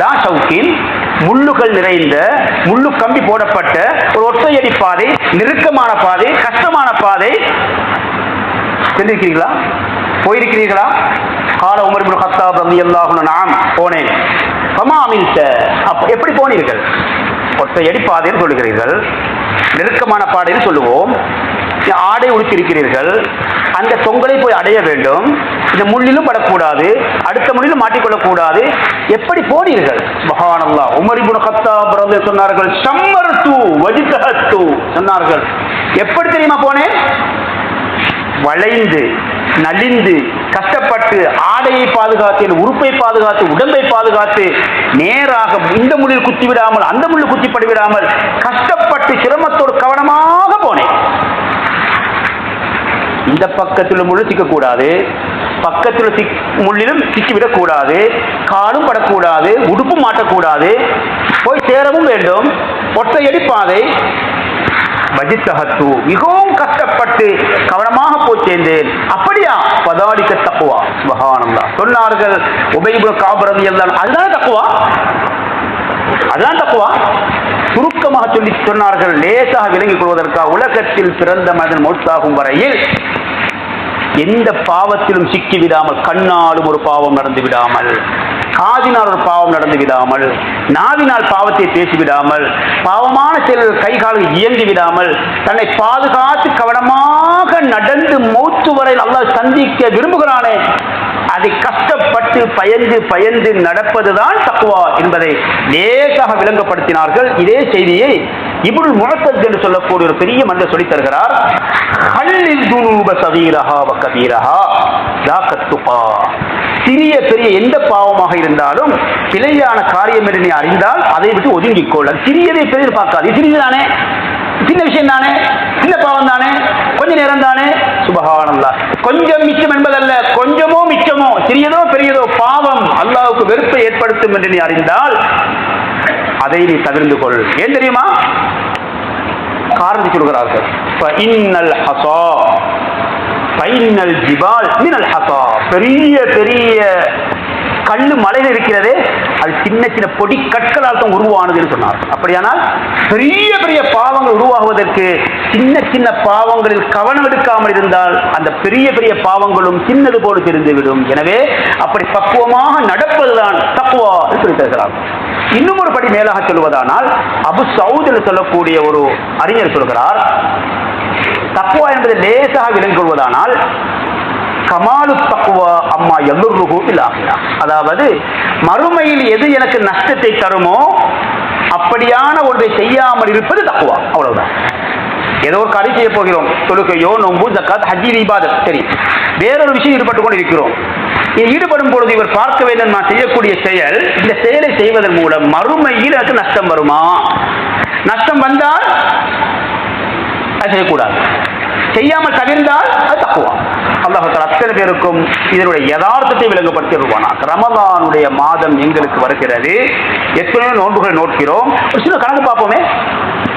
லா ஷௌகின், முள்ளுகள் நிறைந்த, முள்ளு கம்பி போடப்பட்ட ஒரு ஒற்றையடி பாதை, நெருக்கமான பாதை, கஷ்டமான பாதை சென்றிருக்கிறீர்களா? போயிருக்கிறீர்களா? கால உமர் இப்னு கத்தாப் ரலியல்லாஹு அன்ஹு, நான் போனேன். ஃபமா அமில்த, எப்படி போனீர்கள்? ஒற்றையடி பாதைன்னு சொல்லுகிறீர்கள், நெருக்கமான பாதைன்னு சொல்லுவோம், ஆடை உடுத்திருக்கிறீர்கள், அந்த தொங்கலை போய் அடைய வேண்டும், இந்த முள்ளிலும் படக்கூடாது, அடுத்த முள்ளிலும் மாட்டிக்கொள்ளக்கூடாது, எப்படி போனீர்கள்? சுப்ஹானல்லாஹ். உமர் இப்னு கத்தாப் ரலியல்லாஹு சொன்னார்கள், ஷம்மர்து வஜ்தஹத்து சொன்னார்கள். எப்படி தெரியுமா போனேன்? வளைந்து நலிந்து கஷ்டப்பட்டு ஆடையை பாதுகாத்து, உறுப்பை பாதுகாத்து, உடம்பை பாதுகாத்து, நேராக இந்த முள்ளில் குத்தி விடாமல் அந்த முள்ளில் குத்திப்படி விடாமல் கஷ்டப்பட்டு சிரமத்தோடு கவனமாக போனேன். இந்த பக்கத்தில் முள்ளு சிக்கக்கூடாது, பக்கத்தில் முள்ளிலும் சிக்கிவிடக் கூடாது, காலும் படக்கூடாது, உடுப்பும் மாட்டக்கூடாது, போய் சேரவும் வேண்டும். ஒற்றையடி பாதை, வஜித்தஹத்து மிகவும் கஷ்டப்பட்டு கவனமாக போய் சேர்ந்தேன். அப்படியா? பதாலிக்க தக்குவா. சுப்ஹானல்லாஹ். சொன்னார்கள் உபை இப்னு கஅப் ரலியல்லாஹு அன்ஹு, அதுதான் தக்குவா, அதுதான் தக்குவா. சுருக்கமாக சொல்லி சொன்னார்கள், லேசாக விளங்கிக் கொள்வதற்காக, உலகத்தில் பிறந்த மனிதன் மௌத்தாகும் வரையில் எந்த பாவத்திலும் சிக்கி விடாமல், கண்ணாலும் ஒரு பாவம் நடந்து விடாமல், காதினால் ஒரு பாவம் நடந்து விடாமல், நாவினால் பாவத்தை பேசிவிடாமல், பாவமான செயல்கள் கை கால்கள் இயங்கி விடாமல், தன்னை பாதுகாத்து கவனமாக நடந்து மௌத்து வரையில் அல்லாஹ் சந்திக்க விரும்புகிறானே, அதை கஷ்டப்பட்டு பயந்து நடப்பதுதான் தக்வா என்பதை லேசாக விளங்கப்படுத்தினார்கள். இதே செய்தியை இப்னுல் முஅத்தஸ் என்று சொல்லக்கூடிய ஒரு பெரிய மனிதர் சொல்லித் தருகிறார். ஹல்லில் துனூப ஸகீரஹா வ கபீரஹா ஸாகத் துகா. சிறிய பெரிய எந்த பாவமாக இருந்தாலும் பிழையான காரியம் என்று நீ அறிந்தால் அதை விட்டு ஒதுங்கிக்கொள். சிறியதை பெரிய பார்க்காது, சிறியது தானே, சின்ன விஷயம் தானே, சின்ன பாவம் தானே, கொஞ்ச நேரம் தானே. சுப்ஹானல்லாஹ். கொஞ்சம் மிச்சம் என்பதல்ல, கொஞ்சமோ மிச்சமோ, சிறியதோ பெரியதோ பாவம் அல்லாஹ்வுக்கு வெறுப்பை ஏற்படுத்தும் என்று நீ அறிந்தால் அதை நீ தவிர்த்து கொள். ஏன் தெரியுமா? காரணத்தை சொல்கிறார்கள். ஃபஇன்னல் ஹஸா ஃபஇன்னல் ஜிபால் மினல் ஹஸா. பெரிய பெரிய கல்லு மலையில் இருக்கிறதே, அது சின்ன சின்ன பொடி கற்களால் தான் உருவானது என்று சொன்னார். அப்படியானால் பெரிய பெரிய பாவங்கள் உருவாகுவதற்கு சின்ன சின்ன பாவங்களில் கவனம் எடுக்காமல் இருந்தால் அந்த பெரிய பெரிய பாவங்களும் சின்னது போல தெரிந்துவிடும். எனவே அப்படி பக்குவமாக நடப்பதுதான் தக்வா என்று சொல்லி தருகிறார். இன்னும் ஒரு படி மேலாக சொல்வதானால் அபு சவுத் என்று சொல்லக்கூடிய ஒரு அறிஞர் சொல்கிறார், தக்வா என்பதை லேசாக விளங்கிக் கொள்வதானால் கமாலு தக்வா அம்மா யதுர்ருஹு பில் ஆகிரா. அதாவது மறுமையில் எது எனக்கு நஷ்டத்தை தருமோ அப்படியான ஒன்றை செய்யாமல் இருப்பது தக்வா. அவ்வளவுதான். ஏதோ ஒரு காரியம் செய்ய போகிறோம், தொழுகையோ நோன்பு ஜக்காத் ஹஜ்ஜி இபாதத், சரி, வேறொரு விஷயம் ஈடுபட்டு கொண்டு இருக்கிறோம். ஈடுபடும் பொழுது இவர் பார்க்க வேண்டும், நான் செய்யக்கூடிய செயல், இந்த செயலை செய்வதன் மூலம் மறுமையில் எனக்கு நஷ்டம் வருமா? நஷ்டம் வந்தால் அது செய்யக்கூடாது, செய்யாமல் தவிர்ந்தால் அது தக்குவா. அல்லாஹ் அத்தனை பேருக்கும் இதனுடைய யதார்த்தத்தை விளங்கப்படுத்தி வருவானாக. ரமலானுடைய மாதம் எங்களுக்கு வருகிறது, எத்தனையோ நோன்புகளை நோக்கிறோம். ஒரு சில கணக்கு பார்ப்போமே.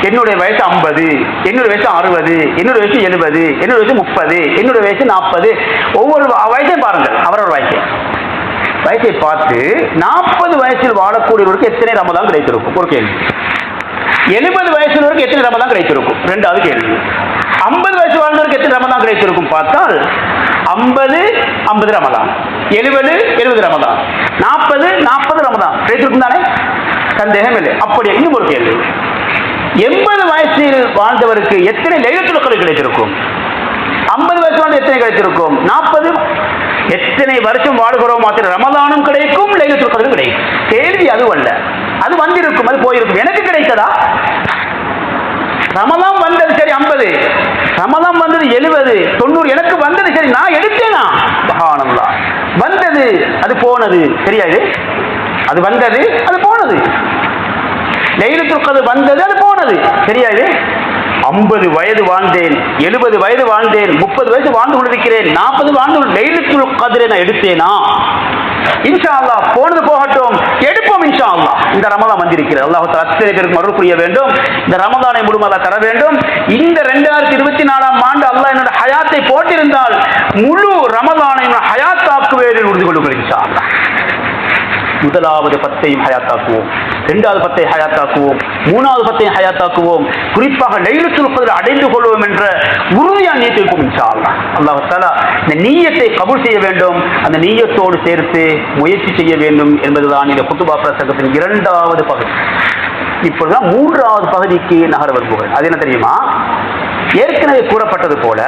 என்னுடைய வயசு 50, என்னுடைய வயசு 60, என்னுடைய வயசு 70, என்னுடைய வயசு 30, என்னுடைய வயசு 40. ஒவ்வொரு வயசையும் பாருங்கள், அவரவர் வயசை பார்த்து 40 வயசில் வாழக்கூடியவருக்கு எத்தனை ரமலான் கிடைத்திருக்கும்? ஒரு கேள்வி. 70 வயசுலவருக்கு எத்தனை ரமலான் கிடைத்திருக்கும்? ரெண்டாவது கேள்வி. 50 வயசு வாழ்ந்தவருக்கு எத்தனை ரமலான் கிடைத்திருக்கும் பார்த்தால் 50 ரமலான், 70 ரமலான், 40 ரமலான் கிடைத்திருக்கும் தானே? சந்தேகம் இல்லை. அப்படியே இன்னும் ஒரு கேள்வி. 80 வயசில் வாழ்ந்தவருக்கு எத்தனை லைலத்துல் கத்ர் கிடைத்திருக்கும்? 50 வயசு வாழ்ந்த எத்தனை கிடைத்திருக்கும்? 40. எத்தனை வருஷம் வாழ்கிறோம் மாத்திரம் ரமலானும் கிடைக்கும், லைலத்துல் கத்ரும் கிடைக்கும். கேள்வி அதுவல்ல, அது வந்திருக்கும், அது போயிருக்கும். எனக்கு கிடைத்ததா? ரமலான் வந்தது சரி 50, ரமலான் வந்தது 70, 90, எனக்கு வந்தது சரி, நான் எடுத்தேனா? சுப்ஹானல்லாஹ். வந்தது அது போனது, சரியா? இது அது வந்தது அது போனது. லைலத்துல் கத்ர் வந்தது அது போனது, சரியா? இது 50 வயது வாழ்ந்தேன், 70 வயது வாழ்ந்தேன், 30 வயசு வாழ்ந்து கொண்டிருக்கிறேன், 40 வாழ்ந்து லைலத்துல் கத்ரை நான் எடுத்தேனா? இன்ஷா அல்லாஹ் போனது போகட்டும், எடுப்போம் இன்ஷா அல்லாஹ். இந்த ரமலான் வந்திருக்கிறது, அல்லாஹ் தஆலா அத்தனை பேருக்கு அருள் புரிய வேண்டும். இந்த ரமலானை முழுமையாக தர வேண்டும். இந்த 2024ஆம் ஆண்டு அல்லாஹ் என்னோட ஹயாத்தை போட்டிருந்தால் முழு ரமலானை ஹயாத்தாக்குவேன் உறுதி கொள்ளுங்கள் இன்ஷா அல்லாஹ். முதலாவது 10ஐயும் ஹயாத்தாக்குவோம், 2வது 10ஐ ஹயாத்தாக்குவோம், 3வது 10ஐ ஹயாத்தாக்குவோம். குறிப்பாக லைலத்துல் கத்ர் அடைந்து கொள்வோம் என்ற உறுதியான நியத்தை வைப்போம் இன்ஷா அல்லாஹ். அல்லாஹ் தஆலா இந்த நியத்தை கபூல் செய்ய வேண்டும், அந்த நியத்தோடு சேர்த்து முயற்சி செய்ய வேண்டும் என்பதுதான் இந்த குத்துபா பிரசங்கத்தின் 2வது பகுதி. இப்பொழுதுதான் 3வது பகுதிக்கு நகர வருவோம். அது என்ன தெரியுமா? ஏற்கனவே கூறப்பட்டது போல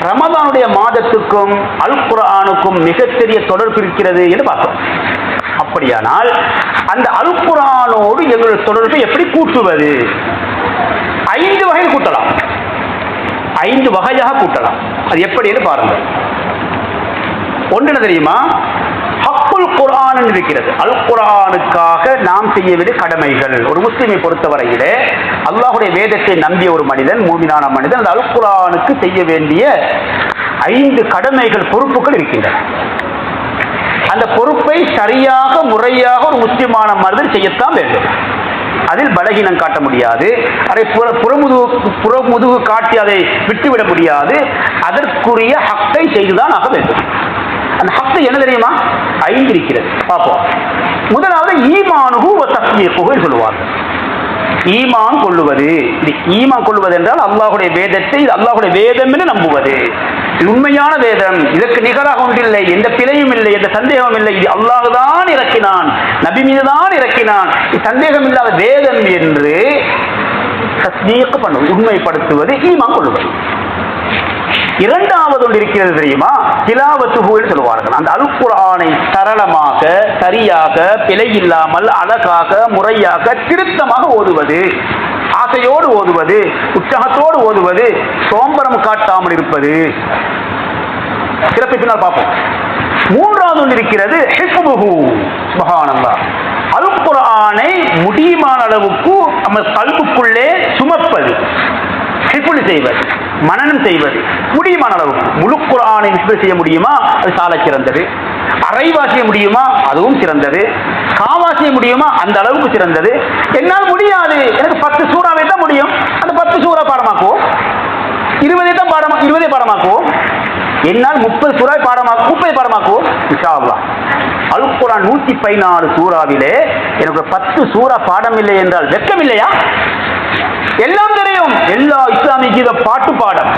ரமதானுடைய மாதத்துக்கும் அல் குர்ஆனுக்கும் மிகப்பெரிய தொடர்பு இருக்கிறது என்று பார்த்தோம். அப்படியானால் அந்த அல் குர்ஆனோடு எங்களுடைய தொடர்பை எப்படி கூட்டுவது? 5 வகையில் கூட்டலாம், 5 வகையாக கூட்டலாம். அது எப்படி என்று பாருங்கள். ஒன்று என்ன தெரியுமா? ஹக்குல் குர்ஆன் இருக்கிறது. அல் குர்ஆனுக்காக நாம் செய்ய வேண்டிய கடமைகள். ஒரு முஸ்லிமை பொறுத்தவரையிலே அல்லாஹ்வுடைய வேதத்தை நம்பிய ஒரு மனிதன், மூமினான மனிதன், அந்த அல் குர்ஆனுக்கு செய்ய வேண்டிய 5 கடமைகள், பொறுப்புகள் இருக்கின்றன. அந்த பொறுப்பை சரியாக முறையாக ஒரு முஸ்லிமான மனிதன் செய்யத்தான் வேண்டும். அதில் பலகீனம் காட்ட முடியாது, அதை புறமுதுகு காட்டி அதை விட்டுவிட முடியாது. அதற்குரிய ஹக்கை செய்துதான் ஆக வேண்டும். அந்த ஹக்கு என்ன தெரியுமா? 5 இருக்கிறது. பார்ப்போம். முதலாவது ஈமானுஹு வ தஸ்தீகுஹு சொல்லுவார்கள். ஈமான் கொள்ளுவது. ஈமான் கொள்ளுவது என்றால் அல்லாஹ்வுடைய வேதத்தை அல்லாஹ்வுடைய வேதம் என்று நம்புவது. இது உண்மையான வேதம், இதற்கு நிகராக ஒன்றில்லை, எந்த பிழையும் இல்லை, எந்த சந்தேகமும் இல்லை, இது அல்லாஹ் தான் இறக்கினான், நபி மீது தான் இறக்கினான், இது சந்தேகம் இல்லாத வேதம் என்று தஸ்தீக் பண்ணுவது, உண்மைப்படுத்துவது ஈமான் கொள்ளுவது. இரண்டாவது ஒன்று இருக்கிறது தெரியுமா? திலாவத்துஹு சொல்லுவார்கள். அந்த அல் குர்ஆனை சரளமாக, சரியாக, பிழை இல்லாமல், அழகாக, முறையாக, திருத்தமாக ஓதுவது, ஆசையோடு ஓதுவது, உற்சாகத்தோடு ஓதுவது, சோம்பரம் காட்டாமல் இருப்பது. சிறப்பை பின்னால் பார்ப்போம். மூன்றாவது ஒன்று இருக்கிறது ஹிஃபுஹு. சுப்ஹானல்லாஹ். அல் குர்ஆனை முடியுமான அளவுக்கு நம்ம கல்புக்குள்ளே சுமப்பது, ஹிஃபுல் செய்வது, மனனம் செய்வது. முடியுமான அளவுக்கு முழு குர்ஆனை ஹிஃபுல் செய்ய முடியுமா? அது சால சிறந்தது. அரைவாசிய முடியுமா? அதுவும் சிறந்தது. காவாசிய முடியுமா? அந்த அளவுக்கு சிறந்தது. என்னால் முடியாது, எனக்கு 10 சூறாவை தான் முடியும், அந்த 10 சூறா பாடமாக்குவோம். 20 பாடமாக்குவோம். என்னால் 30 சூறாவை 30 பாடமாக்குவோம். இன்ஷா அல்லாஹ். அல் குர்ஆன் 114 சூறாவிலே எனக்கு 10 சூறா பாடம் இல்லை என்றால் வெட்கம் இல்லையா? எல்லாம் தெரியும். எல்லா இஸ்லாமிய கீத பாட்டு பாடம்,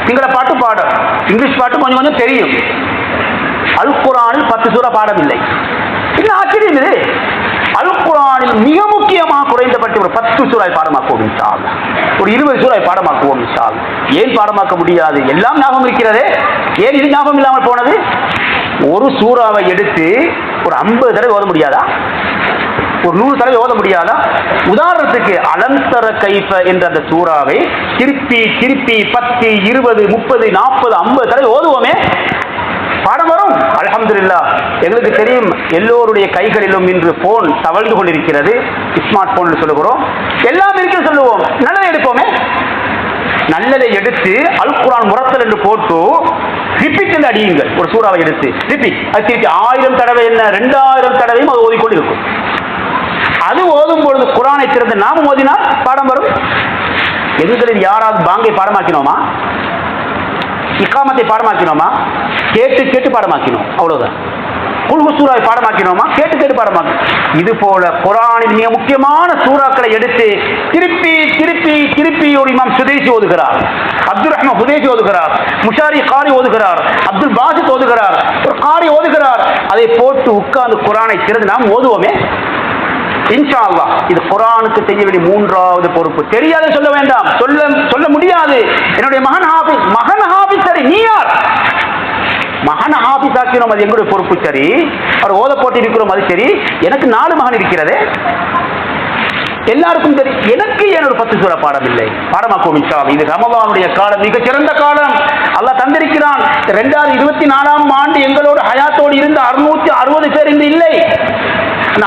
சிங்கள பாட்டு பாடம், இங்கிலீஷ் பாட்டு கொஞ்சம் கொஞ்சம் தெரியும். அல் குர்ஆனில் 10 சூறா பாடம் இல்லை. என்ன ஆச்சரியம் இது? அல் குர்ஆனில் மிக முக்கியமாக குறைந்தபட்ச ஒரு 10 சூறாவை பாடமாக்குவோம் இன்ஷா அல்லாஹ். ஒரு 20 சூறாவை பாடமாக்குவோம் இன்ஷா அல்லாஹ். ஏன் பாடமாக்க முடியாது? எல்லாம் ஞாபகம் இருக்கிறதே. ஏன் இது ஞாபகம் இல்லாமல் போனது? ஒரு சூறாவை எடுத்து ஒரு 50 தடவை ஓத முடியாதா? ஒரு 100 தடவை ஓத முடியாதா? உதாரணத்துக்கு அலந்தர கைஃப என்ற அந்த சூறாவை திருப்பி 10, 20, 30, 40, 50 தடவை ஓதுவோமே, பாடம் வரும். அல்ஹம்துலில்லாஹ். எங்களுக்கு தெரியும், எல்லோருடைய கைகளிலும் இன்று போன் தவழ்ந்து கொண்டிருக்கிறது. ஸ்மார்ட் போன் சொல்லுகிறோம், எல்லாம் இருக்க சொல்லுவோம். நல்லதை எடுப்போமே. நல்லதை எடுத்து அல் குர்ஆன் முரத்தல் என்று போட்டு ரிப்பீட் என்று அடியுங்கள். ஒரு சூறாவை எடுத்து ரிப்பீட், அது திருப்பி 1000 தடவை என்ன 2000 தடவையும் அது ஓதிக்கொண்டு இருக்கும். அது ஓதும் பொழுது குர்ஆனை திறந்து நாமும் ஓதினால் பாடம் வரும். எங்களில் யாராவது பாங்கை பாடமாக்கினோமா? இக்காமத்தை பாடமாக்கினோமா? கேட்டு பாடமாக்கினோம், அவ்வளவுதான். குல் சூறாவை பாடமாக்கினோமா? கேட்டு பாடமாக்கணும். இது போல குர்ஆனின் மிக முக்கியமான சூறாக்களை எடுத்து திருப்பி ஒரு இமாம் சுதைசி ஓதுகிறார், அப்துல் ரஹ்மான் ஹுதைசி ஓதுகிறார், முஷாரி காரி ஓதுகிறார், அப்துல் பாசித் ஓதுகிறார், ஒரு காரி ஓதுகிறார். அதை போட்டு உட்கார்ந்து குர்ஆனை திறந்து நாம் ஓதுவோமே, இன்ஷா அல்லாஹ். இது குர்ஆனுக்கு செய்ய வேண்டிய 3வது பொறுப்பு. தெரியாது சொல்ல வேண்டாம், சொல்ல முடியாது. என்னுடைய மகன் ஹாஃபிஸ் சரி, நீ யார்? மகன் ஹாஃபிஸ் ஆக்கிறோம், அது எங்களுடைய பொறுப்பு சரி. அவர் ஓத போட்டு இருக்கிறோம், அது சரி. எனக்கு 4 மகன் இருக்கிறது, எல்லாருக்கும் தெரியும். எனக்கு ஏன் ஒரு 10 சூறா பாடம் இல்லை? பாடமாக்குவோம் இன்ஷா அல்லாஹ். இது ரமலானுடைய காலம், மிக சிறந்த காலம் அல்லாஹ் தந்திருக்கிறான். 2024ஆம் ஆண்டு எங்களோடு ஹயாத்தோடு இருந்த 660 பேர் இன்று இல்லை.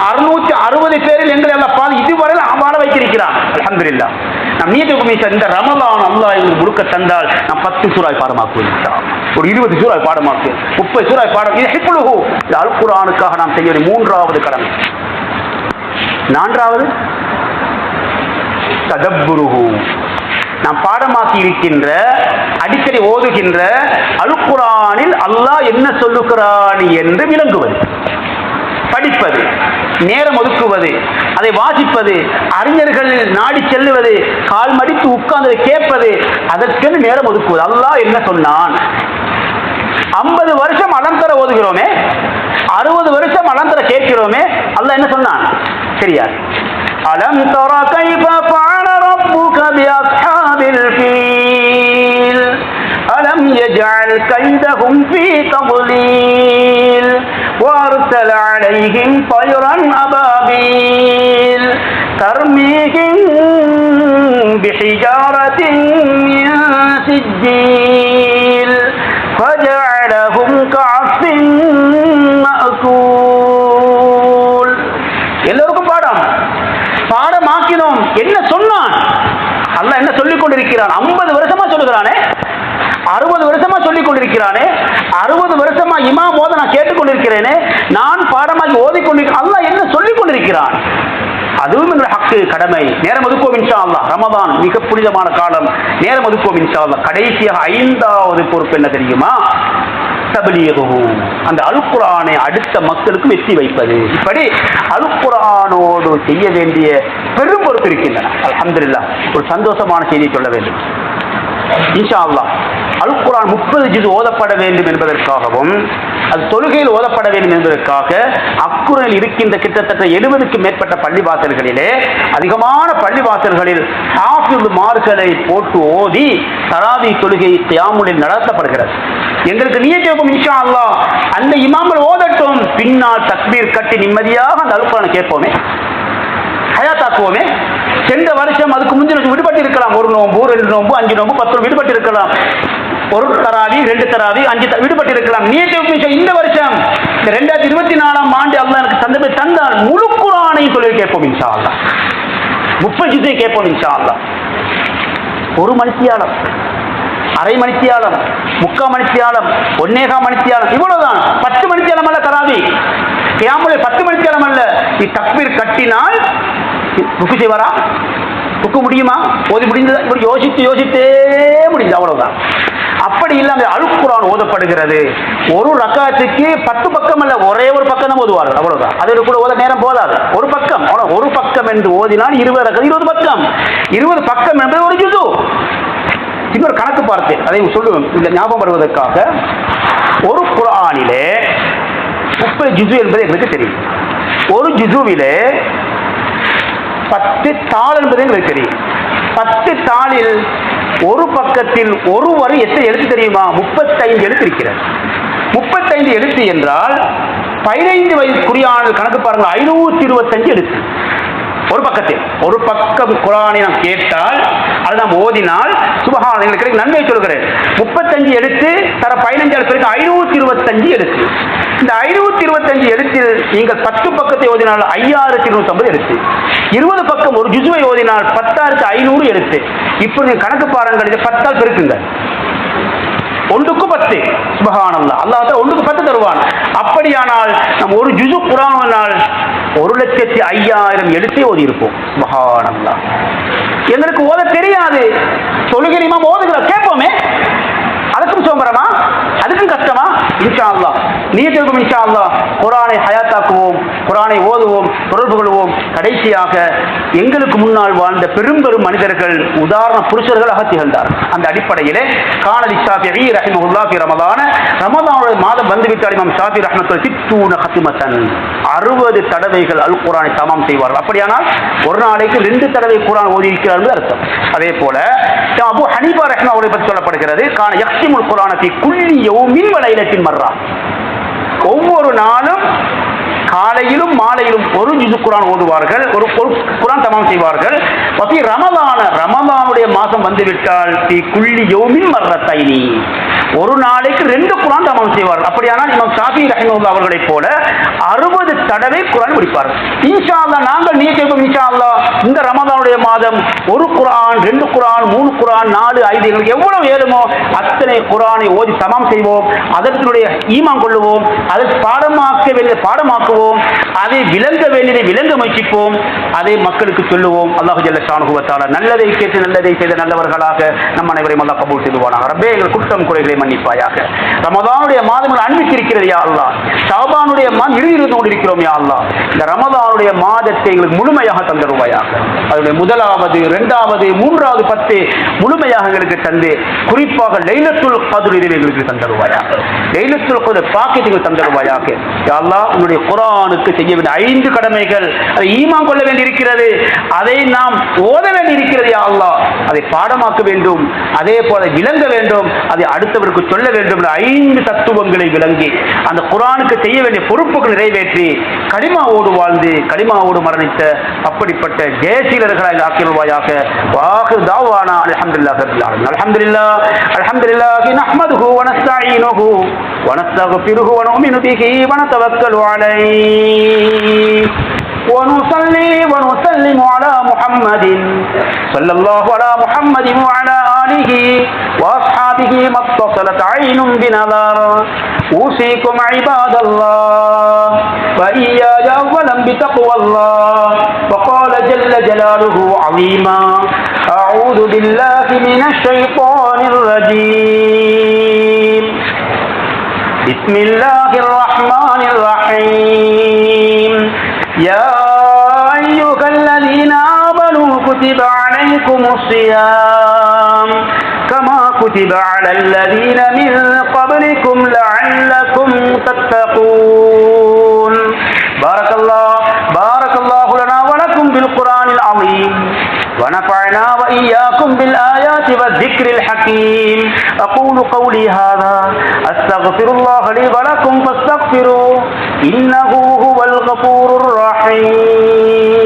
660 பேரில் எங்களை அல்லாஹ் இதுவரை வாழ வைத்திருக்கிறான். அல்ஹம்துலில்லாஹ். நம் நீதிக்கும் இந்த ரமலான் அல்லாஹ் எங்களுக்கு முழுக்க தந்தால் நாம் 10 சூறாவை பாடமாக்குவோம் இன்ஷா அல்லாஹ். ஒரு 20 சூறாவை பாடமாக்குவோம், 30 சூறாவை பாடம். இது ஹிஃபுலுஹு. இது அல் குர்ஆனுக்காக நாம் செய்ய வேண்டிய 3வது கடமை. 4வது ததப்புருஹு. நாம் பாடமாக்கி இருக்கின்ற, அடிக்கடி ஓதுகின்ற அல் குர்ஆனில் அல்லாஹ் என்ன சொல்லுகிறான் என்று விளங்குவது, படிப்பது, நேரம் ஒதுக்குவது, அதை வாசிப்பது, அறிஞர்கள் நாடி செல்லுவது, கால் மடித்து உட்கார்ந்து கேட்பது, அதற்கென்று நேரம் ஒதுக்குவது. அல்லாஹ் என்ன சொன்னான்? 50 வருஷம் அலந்தர ஓதுகிறோமே, 60 வருஷம் அலந்தர கேட்கிறோமே, அல்லாஹ் என்ன சொன்னான் தெரியாது. அலம் தர கைஃப ஃபஅல ரப்புக பி அஸ்ஹாபில் ஃபீல். تضليل وأرسل عليهم طيرا أبابيل ترميهم بحجارة من سجيل فجعلهم كعصف مأكول. எல்லோருக்கும் பாடமாக்கினோம். என்ன சொன்னான் அல்லாஹ்? என்ன சொல்லிக் கொண்டிருக்கிறான்? 50 வருஷமா சொல்லுகிறானே, 60 வருஷமா சொல்லிக் கொண்டிருக்கிறானே, 60 வருஷமா இமாம் ஓத நான் கேட்டுக்கொண்டிருக்கிறேனே, நான் பாடமாக்கி ஓதிக்கொண்டிருக்கிறேன். அல்லாஹ் என்ன சொல்லிக் கொண்டிருக்கிறான்? அதுவும் எங்களுடைய ஹக்கு, கடமை. நேரம் ஒதுக்குவோம் இன்ஷா அல்லாஹ். ரமதான் மிக புனிதமான காலம், நேரம் ஒதுக்குவோம் இன்ஷா அல்லாஹ். கடைசியாக 5வது பொறுப்பு என்ன தெரியுமா? தப்லீகுஹு, அந்த அல் குர்ஆனை அடுத்த மக்களுக்கு எத்தி வைப்பது. இப்படி அல் குர்ஆனோடு செய்ய வேண்டிய பெரும் பொறுப்பு இருக்கின்றன. அல்ஹம்துலில்லாஹ். ஒரு சந்தோஷமான செய்தியை சொல்ல வேண்டும் இன்ஷா அல்லாஹ். அல் குர்ஆன் 30 ஜுஸ் ஓதப்பட வேண்டும் என்பதற்காகவும், அது தொழுகையில் ஓதப்பட வேண்டும் என்பதற்காக அக்குறையில் இருக்கின்ற கிட்டத்தட்ட 70க்கும் மேற்பட்ட பள்ளிவாசல்களிலே, அதிகமான பள்ளிவாசல்களில் ஹாஃபிதுமார்களை போட்டு ஓதி தராவி தொழுகை கியாமுல் நடத்தப்படுகிறது. எங்களுக்கு நியத் வைப்போம் இன்ஷா அல்லாஹ், அந்த இமாம்கள் ஓதட்டும், பின்னால் தக்பீர் கட்டி நிம்மதியாக அந்த அல் குர்ஆனை கேட்போமே, ஹயாத்தாக்குவோமே. சென்ற வருஷம் அதுக்கு முந்தின விடுபட்டு இருக்கலாம், 1 நோன்பு 2 நோன்பு 5 நோன்பு 10 நோன்பு விடுபட்டு இருக்கலாம், 1 தராவி 2 தராவி 5 விடுபட்டு இருக்கலாம். இந்த வருஷம் இந்த 2024ஆம் ஆண்டு அல்லாஹ் எனக்கு சந்தர்ப்பம் தந்தால் முழு குர்ஆனை சொல்லி கேட்போம் இன்ஷா அல்லாஹ். 30 ஜுஸை கேட்போம் இன்ஷா அல்லாஹ். 1 மணித்தியாலம், அரை மணித்தியாலம், 3/4 மணித்தியாலம், 1.25 மணித்தியாலம், இவ்வளவுதான். 10 மணித்தியாலம் அல்ல தராவி கியாமுல் 10 மணித்தியாலம் அல்ல. தக்பீர் கட்டினால் ருக்கு செய்வாரா? ருக்கு முடியுமா? ஓதி முடிந்தது? இப்படி யோசித்தே முடிஞ்சது, அவ்வளவுதான். அப்படி இல்லாமல் அல் குர்ஆன் ஓதப்படுகிறது. ஒரு ரக்காத்துக்கு 10 பக்கம் அல்ல, ஒரே ஒரு பக்கம் தான் ஓதுவார்கள், அவ்வளவுதான். அதில் கூட ஓத நேரம் போதாது. ஒரு பக்கம், ஒரு பக்கம் என்று ஓதினால் 20 ரக்காத், 20 பக்கம். 20 பக்கம் என்பது ஒரு ஜுஸு. இன்னொரு கணக்கு பார்த்தேன், அதை சொல்லுவேன் இந்த ஞாபகம் வருவதற்காக. ஒரு குர்ஆனிலே 30 ஜுஸு என்பது எங்களுக்கு தெரியும். ஒரு ஜுஸுவிலே 10 தாள் என்பது எங்களுக்கு தெரியும். 10 தாளில் ஒரு பக்கத்தில் ஒரு வரி எத்தனை எழுத்து தெரியுமா? 35 எழுத்து இருக்கிறது. 35 எழுத்து என்றால் 15 வயது குர்ஆனில் கணக்கு பாருங்கள், 525 எழுத்து ஒரு பக்கத்தில். ஒரு பக்கம் குர்ஆனை நாம் கேட்டால், அதை நாம் ஓதினால் சுப்ஹானல்லாஹ் எங்களுக்கு நன்மை சொல்கிறேன். 35 எழுத்து தர 15 எழுத்து 525 எழுத்து. இந்த 525 எழுத்தில் நீங்கள் 10 பக்கத்தை ஓதினால் 5250 எழுத்து. 20 பக்கம் ஒரு ஜுஸுவை ஓதினால் 10,500 எழுத்து. இப்படி கணக்கு பாருங்கள், இதை 10ஆல் பெருக்குங்க. 1க்கு 10. சுப்ஹானல்லாஹ், அல்லாஹ் தான் 1க்கு 10 தருவான். அப்படியானால் நம்ம ஒரு ஜுஸு குர்ஆனால் 1,05,000 எழுத்தை ஓதி இருப்போம். சுப்ஹானல்லாஹ். எங்களுக்கு ஓத தெரியாது, தொழுகை இமாம் ஓதுகிறார், கேட்போமே. அதுக்கும் சோம்பரமா? அதுக்கும் கஷ்டமா? இன்ஷா அல்லாஹ் நியத் வைப்போம் இன்ஷா அல்லாஹ். குர்ஆனை ஹயாத்தாக்குவோம், குர்ஆனை ஓதுவோம், தொடர்பு கொள்வோம். கடைசியாக எங்களுக்கு முன்னால் வாழ்ந்த பெரும் மனிதர்கள் உதாரண புருஷர்களாக திகழ்ந்தார். அந்த அடிப்படையிலே கானலி ஷாஃபிஈ ரஹிமஹுல்லாஹ் ஃபி ரமதானுடைய மாதம் வந்துவிட்டால் இமாம் ஷாஃபிஈ ரஹ்மத்துல்லாஹி 60 ஹத்மத்தன் 60 தடவைகள் அல் குர்ஆனை தமாம் செய்வார்கள். அப்படியானால் ஒரு நாளைக்கு 2 தடவை குர்ஆன் ஓதி இருக்கிறார் என்று அர்த்தம். அதே போல அபூ ஹனீஃபா ரஹ்மத்துல்லாஹி பற்றி சொல்லப்படுகிறது, கான யக்திமுல் குர்ஆன ஃபி குல்லி யௌமின் வ லைலத்தின் மர்ரா. ஒவ்வொரு நாளும் காலையிலும் மாலையிலும் ஒரு ஜுஸு குர்ஆன் ஓதுவார்கள், ஒரு குர்ஆன் தமாம் செய்வார்கள். வஃபி ரமதானுடைய மாதம் வந்துவிட்டால் ஃபி குல்லி யௌமின் மர்ரத்தைனி, ஒரு நாளைக்கு 2 குர்ஆன் தமாம் செய்வார்கள். அப்படியானால் இமாம் ஷாஃபிஈ ரஹிமஹுல்லாஹ் அவர்களைப் போல 60 தடவை குர்ஆன் படிப்பார்கள். இன்ஷா அல்லாஹ் நாங்கள் நியத் வைப்போம் இன்ஷா அல்லாஹ், இந்த ரமதானுடைய மாதம் ஒரு குர்ஆன் 2 குர்ஆன் 3 குர்ஆன் 4 5 எங்களுக்கு எவ்வளவு ஏழுமோ அத்தனை குர்ஆனை ஓதி தமாம் செய்வோம். அதற்குடைய ஈமான் கொள்ளுவோம், அதை பாடமாக்க வேண்டிய பாடமாக்குவோம், அதை விளங்க வேண்டியதை விளங்க முயற்சிப்போம், அதை மக்களுக்கு சொல்லுவோம். அல்லாஹ் ஜல்ல ஷானுஹு வ தஆலா நல்லதை கேட்டு நல்லதை செய்த நல்லவர்களாக நம் அனைவரையும் அல்லாஹ் கபூல் செய்வானாக. ரப்பே எங்கள் குற்றம் குறைகளை மன்னிப்பாயாக. ரமதானுடைய மாதங்கள் அன்பிற்கு இருக்கிறது யா அல்லாஹ், ஷாபானுடைய மாதம் இறுதியிலிருந்து கொண்டிருக்கிறோம் யா அல்லாஹ். இந்த ரமதானுடைய மாதத்தை எங்களுக்கு முழுமையாக தந்தருவாயாக. அதனுடைய 1வது 2வது 3வது 10 முழுமையாக எங்களுக்கு தந்து, குறிப்பாக லைலத்துல் கத்ர் இரவை எங்களுக்கு தந்தருவாயாக. லைலத்துல் கத்ர் பாக்கியத்தை தந்தருவாயாக யா அல்லாஹ். உன்னுடைய குர்ஆனுக்கு செய்ய வேண்டிய 5 கடமைகள், அதை ஈமான் கொள்ள வேண்டியிருக்கிறது, அதை நாம் ஓத வேண்டியிருக்கிறது யா அல்லாஹ். அதை பாடமாக்க வேண்டும், அதே போல விளங்க வேண்டும், அதை அடுத்தவருக்கு சொல்ல வேண்டும். 5 தத்துவங்களை விளங்கி அந்த குர்ஆனுக்கு செய்ய வேண்டிய பொறுப்புகள் நிறைவேற்றி கலிமாவோடு வாழ்ந்து கலிமாவோடு மரணித்த அப்படிப்பட்ட ஜெயசீலர்களாய் ஆக்கிடுவாயாக. வாஹிர் தாவானா அல்ஹம்துலில்லாஹி ரப்பில் ஆலமீன். அல்ஹம்துலில்லாஹி நஹ்மதுஹு வ நஸ்தஈனுஹு வ நஸ்தக்ஃபிருஹு வ நு'மினு பிஹி வ நதவக்கலு அலைஹி ونصلي ونسلم على محمد صلى الله على محمد وعلى آله وأصحابه ما اتصلت عين بنظر. أوصيكم عباد الله وإياي أولا بتقوى الله. وقال جل جلاله عظيما: أعوذ بالله من الشيطان الرجيم. بسم الله الرحمن الرحيم. يا أيها الذين آمنوا كتب عليكم الصيام كما كتب على الذين من قبلكم لعلكم تتقون. بارك الله لنا ولكم بالقرآن العظيم ونفعنا وإياكم بالآيات والذكر الحكيم. أقول قولي هذا أستغفر الله لي ولكم فاستغفروه إنه هو الغفور الرحيم.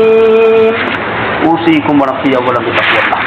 أوصيكم ونفسي أولا بتقوى الله.